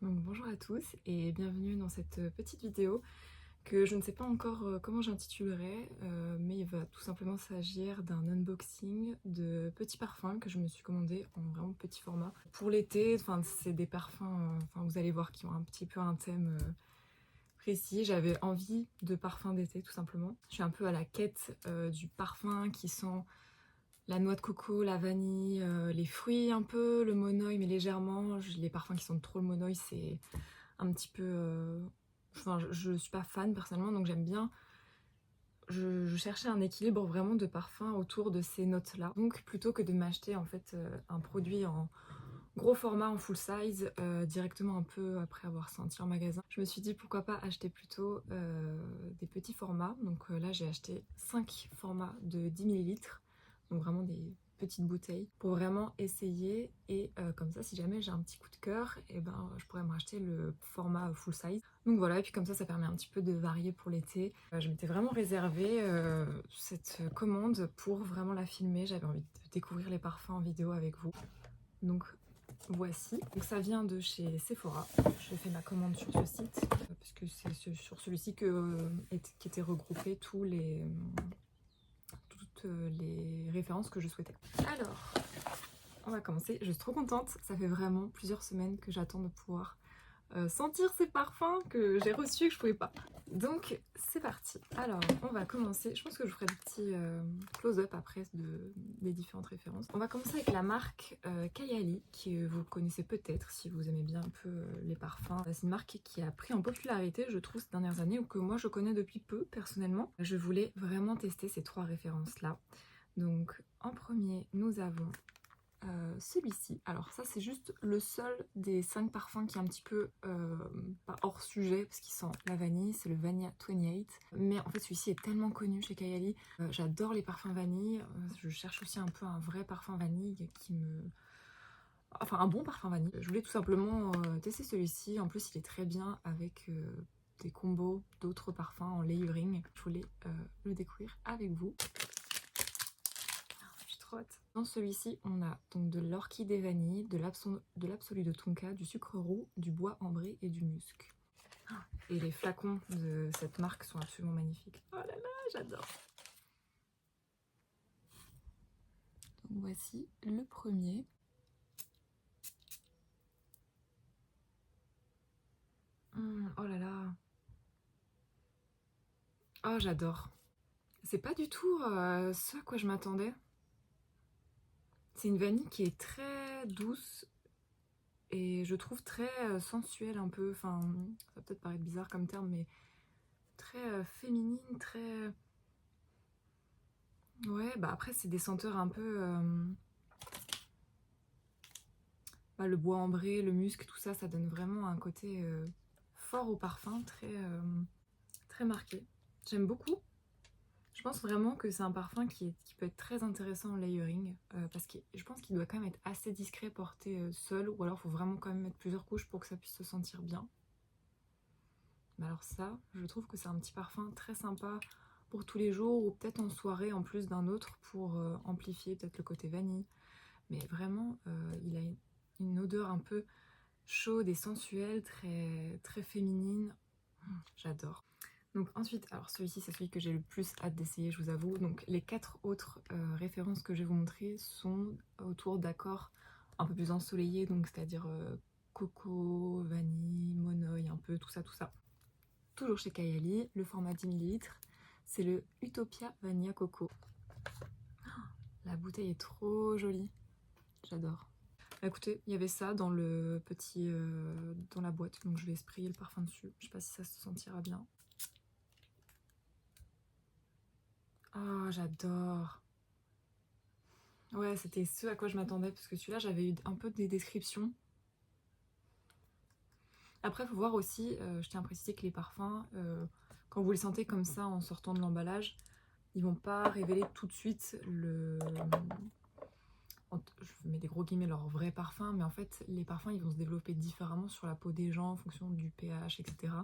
Donc bonjour à tous et bienvenue dans cette petite vidéo que je ne sais pas encore comment j'intitulerai, mais il va tout simplement s'agir d'un unboxing de petits parfums que je me suis commandé en vraiment petit format. Pour l'été, enfin c'est des parfums, vous allez voir, qui ont un petit peu un thème précis. J'avais envie de parfums d'été tout simplement. Je suis un peu à la quête du parfum qui sent la noix de coco, la vanille, les fruits un peu, le monoï mais légèrement. Les parfums qui sentent trop le monoï, c'est un petit peu... Enfin, je suis pas fan personnellement, donc j'aime bien... Je cherchais un équilibre vraiment de parfum autour de ces notes-là. Donc plutôt que de m'acheter en fait un produit en gros format, en full size, directement un peu après avoir senti en magasin, je me suis dit pourquoi pas acheter plutôt des petits formats. Donc là j'ai acheté 5 formats de 10 millilitres, donc vraiment des petites bouteilles, pour vraiment essayer. Et comme ça, si jamais j'ai un petit coup de cœur, et ben je pourrais me racheter le format full size. Donc voilà, et puis comme ça permet un petit peu de varier pour l'été. Je m'étais vraiment réservé cette commande pour vraiment la filmer. J'avais envie de découvrir les parfums en vidéo avec vous. Donc voici. Donc ça vient de chez Sephora. J'ai fait ma commande sur ce site parce que c'est sur celui-ci qu'étaient regroupés toutes les références que je souhaitais. Alors, on va commencer. Je suis trop contente. Ça fait vraiment plusieurs semaines que j'attends de pouvoir sentir ces parfums que j'ai reçus et que je pouvais pas. Donc c'est parti. Alors on va commencer. Je pense que je ferai des petits close-up après des différentes références. On va commencer avec la marque Kayali, qui vous connaissez peut-être si vous aimez bien un peu les parfums. C'est une marque qui a pris en popularité, je trouve, ces dernières années, ou que moi je connais depuis peu personnellement. Je voulais vraiment tester ces 3 références là. Donc en premier nous avons celui-ci. Alors ça c'est juste le seul des 5 parfums qui est un petit peu pas hors sujet parce qu'il sent la vanille, c'est le Vanilla 28. Mais en fait celui-ci est tellement connu chez Kayali. J'adore les parfums vanille. Je cherche aussi un peu un vrai parfum vanille qui me... Enfin un bon parfum vanille. Je voulais tout simplement tester celui-ci. En plus il est très bien avec des combos d'autres parfums en layering. Je voulais le découvrir avec vous. Dans celui-ci, on a donc de l'orchidée vanille, de l'absolu de tonka, du sucre roux, du bois ambré et du musc. Et les flacons de cette marque sont absolument magnifiques. Oh là là, j'adore. Donc voici le premier. Oh là là. Oh, j'adore. C'est pas du tout ce à quoi je m'attendais. C'est une vanille qui est très douce et je trouve très sensuelle un peu. Enfin, ça va peut-être paraître bizarre comme terme, mais très féminine, très... Ouais, bah après c'est des senteurs un peu... le bois ambré, le musc, tout ça, ça donne vraiment un côté fort au parfum, très marqué. J'aime beaucoup. Je pense vraiment que c'est un parfum qui peut être très intéressant en layering, parce que je pense qu'il doit quand même être assez discret porté seul, ou alors il faut vraiment quand même mettre plusieurs couches pour que ça puisse se sentir bien. Mais alors ça, je trouve que c'est un petit parfum très sympa pour tous les jours, ou peut-être en soirée en plus d'un autre pour amplifier peut-être le côté vanille. Mais vraiment, il a une odeur un peu chaude et sensuelle, très féminine. J'adore. Donc ensuite, alors celui-ci c'est celui que j'ai le plus hâte d'essayer, je vous avoue. Donc les 4 autres références que je vais vous montrer sont autour d'accords un peu plus ensoleillés, donc c'est-à-dire coco, vanille, monoï, un peu tout ça, tout ça. Toujours chez Kayali, le format 10 millilitres, c'est le Utopia Vanilla Coco. La bouteille est trop jolie, j'adore. Écoutez, il y avait ça dans le petit dans la boîte, donc je vais sprayer le parfum dessus. Je sais pas si ça se sentira bien. Oh, j'adore. Ouais, c'était ce à quoi je m'attendais, parce que celui-là, j'avais eu un peu des descriptions. Après, il faut voir aussi, je tiens à préciser que les parfums, quand vous les sentez comme ça en sortant de l'emballage, ils vont pas révéler tout de suite je mets des gros guillemets, leur vrai parfum, mais en fait les parfums ils vont se développer différemment sur la peau des gens en fonction du pH, etc.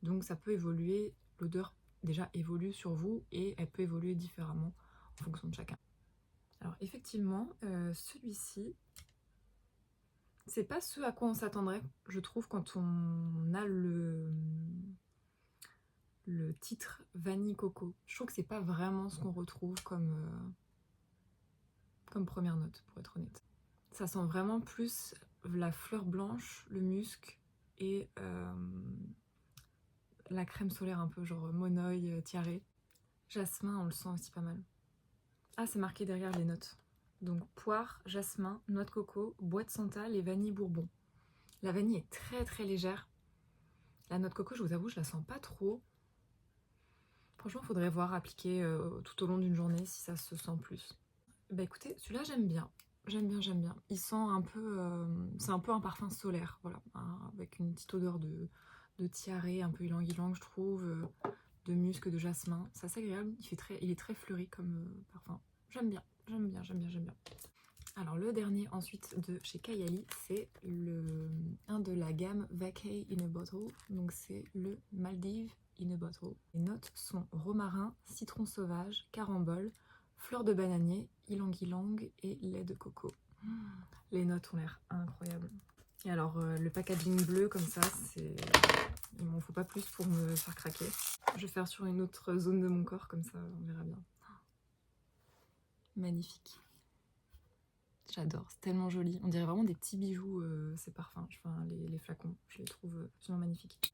Donc ça peut évoluer, l'odeur déjà évolue sur vous et elle peut évoluer différemment en fonction de chacun. Alors effectivement, celui-ci, C'est pas ce à quoi on s'attendrait, je trouve, quand on a le titre vanille coco. Je trouve que c'est pas vraiment ce qu'on retrouve comme première note, pour être honnête. Ça sent vraiment plus la fleur blanche, le musc et la crème solaire un peu, genre monoï, tiare. Jasmin, on le sent aussi pas mal. Ah, c'est marqué derrière les notes. Donc poire, jasmin, noix de coco, bois de santal et vanille bourbon. La vanille est très très légère. La noix de coco, je vous avoue, je la sens pas trop. Franchement, il faudrait voir appliquer tout au long d'une journée si ça se sent plus. Bah écoutez, celui-là j'aime bien. J'aime bien. Il sent un peu... c'est un peu un parfum solaire, voilà. Avec une petite odeur de tiare, un peu ylang-ylang, je trouve. De musc, de jasmin. C'est assez agréable. Il est très fleuri comme parfum. J'aime bien. Alors le dernier ensuite de chez Kayali, c'est un de la gamme Vacay in a Bottle. Donc c'est le Maldives in a Bottle. Les notes sont romarin, citron sauvage, carambole, fleur de bananier, ylang-ylang et lait de coco. Les notes ont l'air incroyables. Et alors le packaging bleu comme ça, il m'en faut pas plus pour me faire craquer. Je vais faire sur une autre zone de mon corps, comme ça on verra bien. Magnifique. J'adore, c'est tellement joli. On dirait vraiment des petits bijoux, ces parfums. Enfin, les flacons, je les trouve absolument magnifiques.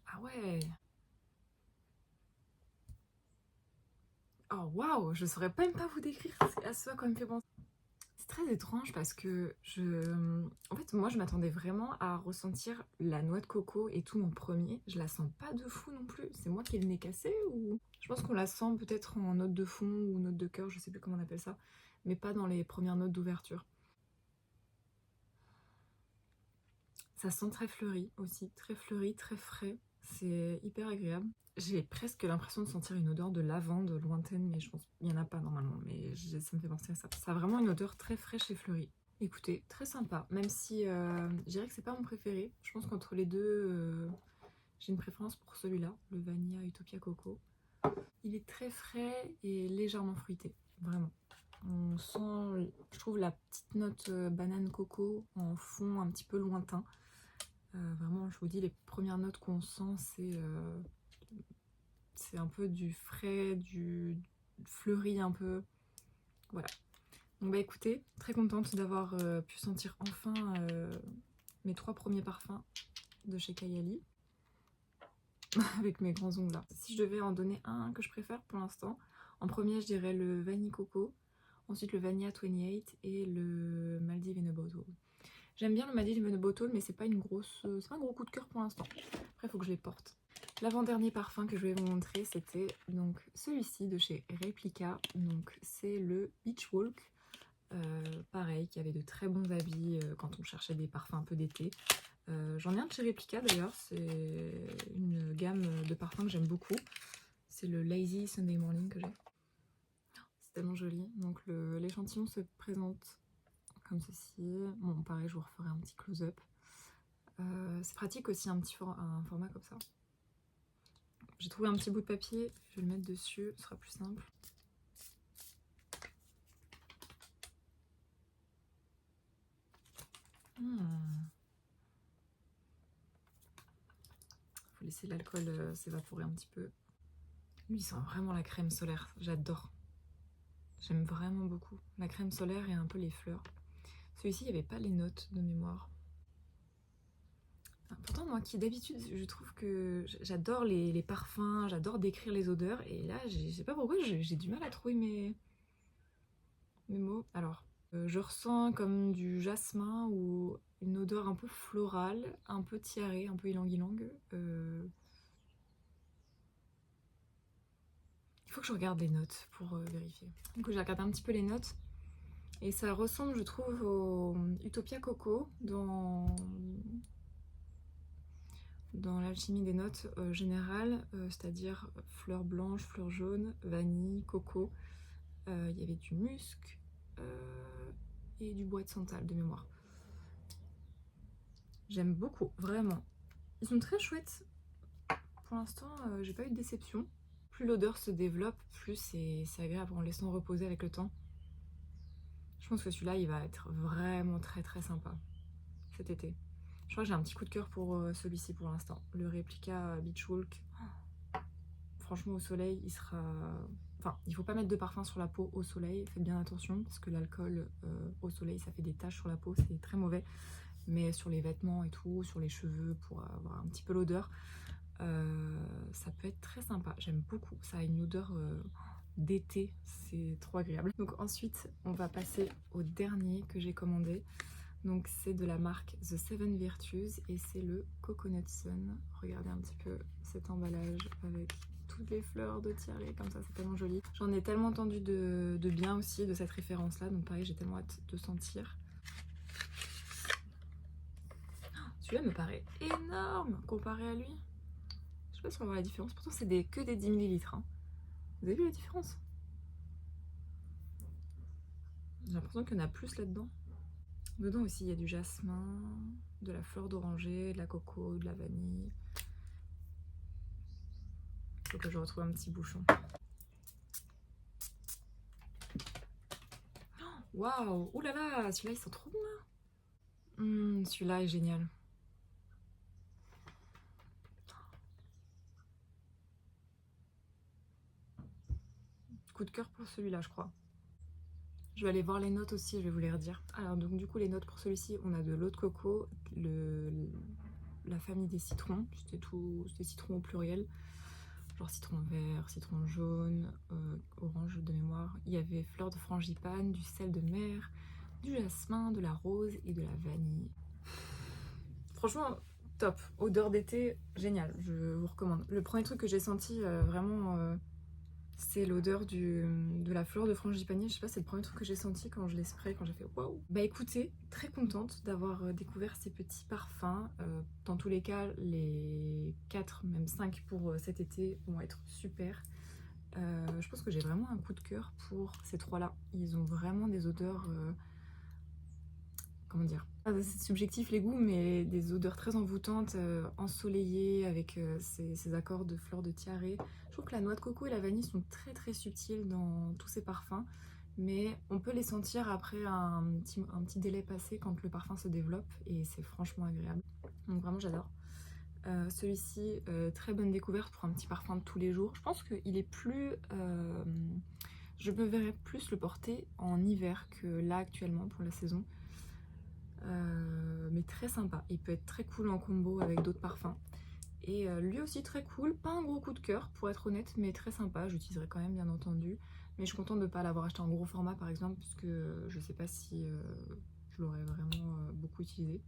Ah ouais! Oh waouh! Je saurais même pas vous décrire à ce à quoi me fait penser. C'est très étrange parce que en fait, moi je m'attendais vraiment à ressentir la noix de coco et tout en premier. Je la sens pas de fou non plus. C'est moi qui ai le nez cassé ou... Je pense qu'on la sent peut-être en note de fond ou note de cœur, je sais plus comment on appelle ça. Mais pas dans les premières notes d'ouverture. Ça sent très fleuri aussi, très fleuri, très frais. C'est hyper agréable. J'ai presque l'impression de sentir une odeur de lavande lointaine, mais je pense qu'il n'y en a pas normalement. Mais ça me fait penser à ça. Ça a vraiment une odeur très fraîche et fleurie. Écoutez, très sympa, même si je dirais que c'est pas mon préféré. Je pense qu'entre les deux, j'ai une préférence pour celui-là, le Vanilla Utopia Coco. Il est très frais et légèrement fruité, vraiment. On sent, je trouve, la petite note banane coco en fond un petit peu lointain. Vraiment, je vous dis, les premières notes qu'on sent, c'est un peu du frais, du fleuri un peu. Voilà. Donc bah écoutez, très contente d'avoir pu sentir enfin mes 3 premiers parfums de chez Kayali. Avec mes grands ongles là. Si je devais en donner un que je préfère pour l'instant, en premier je dirais le Vanille Coco, ensuite le Vanilla 28 et le Maldives in a Bottle. J'aime bien le Maldives in a Bottle, mais c'est pas un gros coup de cœur pour l'instant. Après il faut que je les porte. L'avant-dernier parfum que je vais vous montrer, c'était donc celui-ci de chez Replica. Donc c'est le Beach Walk. Pareil, qui avait de très bons avis quand on cherchait des parfums un peu d'été. J'en ai un de chez Replica d'ailleurs, c'est une gamme de parfums que j'aime beaucoup. C'est le Lazy Sunday Morning que j'ai. C'est tellement joli. Donc l'échantillon se présente comme ceci. Bon, pareil, je vous referai un petit close-up. C'est pratique aussi un format comme ça. J'ai trouvé un petit bout de papier, je vais le mettre dessus, ce sera plus simple. Faut laisser l'alcool s'évaporer un petit peu. Lui, il sent vraiment la crème solaire, j'adore. J'aime vraiment beaucoup. La crème solaire et un peu les fleurs. Celui-ci, il n'y avait pas les notes de mémoire. Pourtant, moi qui d'habitude, je trouve que j'adore les parfums, j'adore décrire les odeurs. Et là, je sais pas pourquoi, j'ai du mal à trouver mes mots. Alors, je ressens comme du jasmin ou une odeur un peu florale, un peu tiare, un peu ylang-ylang. Il faut que je regarde les notes pour vérifier. Du coup, j'ai regardé un petit peu les notes. Et ça ressemble, je trouve, au Utopia Coco dans l'alchimie des notes générales, c'est-à-dire fleurs blanches, fleurs jaunes, vanille, coco. Il y avait du musc et du bois de santal de mémoire. J'aime beaucoup, vraiment. Ils sont très chouettes. Pour l'instant, j'ai pas eu de déception. Plus l'odeur se développe, plus c'est agréable en laissant reposer avec le temps. Je pense que celui-là, il va être vraiment très très sympa cet été. Je crois que j'ai un petit coup de cœur pour celui-ci pour l'instant. Le réplica Beach Walk. Franchement, au soleil, il sera... Enfin, il faut pas mettre de parfum sur la peau au soleil. Faites bien attention parce que l'alcool au soleil, ça fait des taches sur la peau. C'est très mauvais. Mais sur les vêtements et tout, sur les cheveux, pour avoir un petit peu l'odeur, ça peut être très sympa. J'aime beaucoup. Ça a une odeur d'été. C'est trop agréable. Donc ensuite, on va passer au dernier que j'ai commandé. Donc c'est de la marque The Seven Virtues et c'est le Coconut Sun. Regardez un petit peu cet emballage avec toutes les fleurs de tiare comme ça, c'est tellement joli. J'en ai tellement entendu de bien aussi de cette référence là, donc pareil j'ai tellement hâte de sentir. Celui-là me paraît énorme comparé à lui. Je sais pas si on va voir la différence, pourtant c'est que des 10 ml. Hein. Vous avez vu la différence? J'ai l'impression qu'il y en a plus là-dedans. Dedans aussi il y a du jasmin, de la fleur d'oranger, de la coco, de la vanille. Il faut que je retrouve un petit bouchon. Waouh! Ouh là là! Celui-là il sent trop bon là! Celui-là est génial. Coup de cœur pour celui-là je crois. Je vais aller voir les notes aussi, je vais vous les redire. Alors donc du coup les notes pour celui-ci, on a de l'eau de coco, la famille des citrons, c'était citron au pluriel, genre citron vert, citron jaune, orange de mémoire. Il y avait fleur de frangipane, du sel de mer, du jasmin, de la rose et de la vanille. Franchement top, odeur d'été, génial, je vous recommande. Le premier truc que j'ai senti vraiment... c'est l'odeur de la fleur de frangipanier. Je sais pas, c'est le premier truc que j'ai senti quand je l'ai spray, quand j'ai fait waouh. Bah écoutez, très contente d'avoir découvert ces petits parfums. Dans tous les cas, les 4, même 5 pour cet été vont être super. Je pense que j'ai vraiment un coup de cœur pour ces 3-là. Ils ont vraiment des odeurs... comment dire, c'est subjectif les goûts, mais des odeurs très envoûtantes, ensoleillées, avec ces accords de fleurs de tiare. Je trouve que la noix de coco et la vanille sont très très subtils dans tous ces parfums, mais on peut les sentir après un petit délai passé quand le parfum se développe, et c'est franchement agréable. Donc vraiment j'adore. Celui-ci, très bonne découverte pour un petit parfum de tous les jours. Je pense qu'il est plus... je me verrais plus le porter en hiver que là actuellement pour la saison. Mais très sympa, il peut être très cool en combo avec d'autres parfums et lui aussi très cool, pas un gros coup de cœur pour être honnête, mais très sympa, j'utiliserai quand même bien entendu, mais je suis contente de ne pas l'avoir acheté en gros format par exemple, puisque je sais pas si je l'aurais vraiment beaucoup utilisé.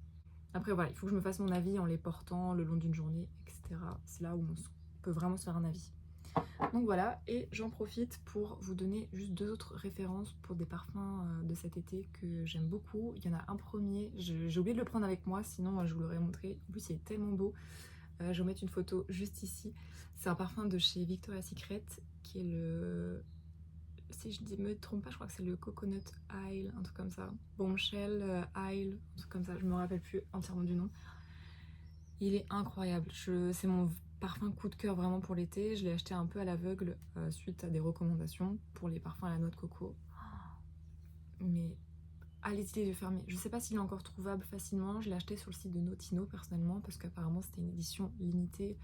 Après voilà, il faut que je me fasse mon avis en les portant le long d'une journée, etc. C'est là où on peut vraiment se faire un avis. Donc voilà, et j'en profite pour vous donner juste 2 autres références pour des parfums de cet été que j'aime beaucoup. Il y en a un premier, j'ai oublié de le prendre avec moi, sinon je vous l'aurais montré. En plus il est tellement beau, je vais vous mettre une photo juste ici. C'est un parfum de chez Victoria's Secret qui est le... Si je ne me trompe pas, je crois que c'est le Coconut Isle, un truc comme ça. Bombshell Isle, un truc comme ça, je me rappelle plus entièrement du nom. Il est incroyable, c'est mon parfum coup de cœur vraiment pour l'été. Je l'ai acheté un peu à l'aveugle suite à des recommandations pour les parfums à la noix de coco. Mais allez-y les yeux fermés. Je sais pas s'il est encore trouvable facilement. Je l'ai acheté sur le site de Notino personnellement parce qu'apparemment c'était une édition limitée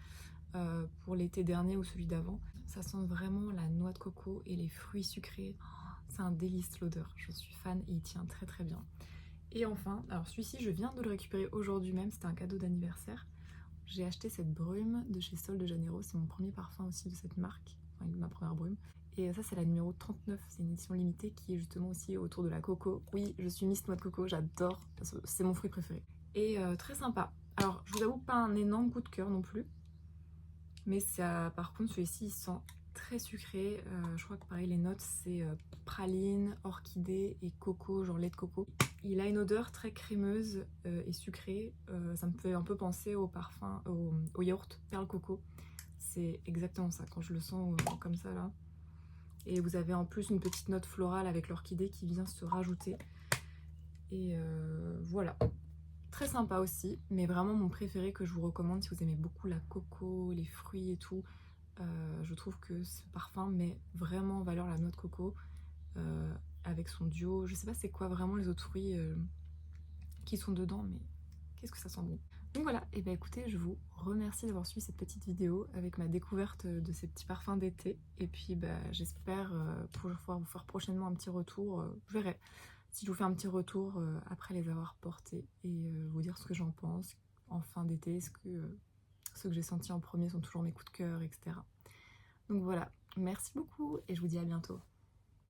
pour l'été dernier ou celui d'avant. Ça sent vraiment la noix de coco et les fruits sucrés. C'est un délice l'odeur. Je suis fan et il tient très très bien. Et enfin, alors celui-ci je viens de le récupérer aujourd'hui même, c'était un cadeau d'anniversaire. J'ai acheté cette brume de chez Sol de Janeiro, c'est mon premier parfum aussi de cette marque, enfin ma première brume. Et ça c'est la numéro 39, c'est une édition limitée qui est justement aussi autour de la coco. Oui, je suis Miss Noix de Coco, j'adore, c'est mon fruit préféré. Et très sympa. Alors je vous avoue pas un énorme coup de cœur non plus, mais ça, par contre celui-ci il sent très sucré. Je crois que pareil les notes c'est praline, orchidée et coco, genre lait de coco. Il a une odeur très crémeuse et sucrée, ça me fait un peu penser au parfum, au yaourt perle coco. C'est exactement ça, quand je le sens comme ça là. Et vous avez en plus une petite note florale avec l'orchidée qui vient se rajouter. Et voilà, très sympa aussi, mais vraiment mon préféré que je vous recommande si vous aimez beaucoup la coco, les fruits et tout. Je trouve que ce parfum met vraiment en valeur la noix de coco. avec son duo. Je sais pas c'est quoi vraiment les autres fruits qui sont dedans, mais qu'est-ce que ça sent bon. Donc voilà, et bah écoutez, je vous remercie d'avoir suivi cette petite vidéo avec ma découverte de ces petits parfums d'été. Et puis bah, j'espère pouvoir vous faire prochainement un petit retour. Je verrai si je vous fais un petit retour après les avoir portés et vous dire ce que j'en pense en fin d'été, est-ce que ceux que j'ai sentis en premier sont toujours mes coups de cœur, etc. Donc voilà, merci beaucoup et je vous dis à bientôt.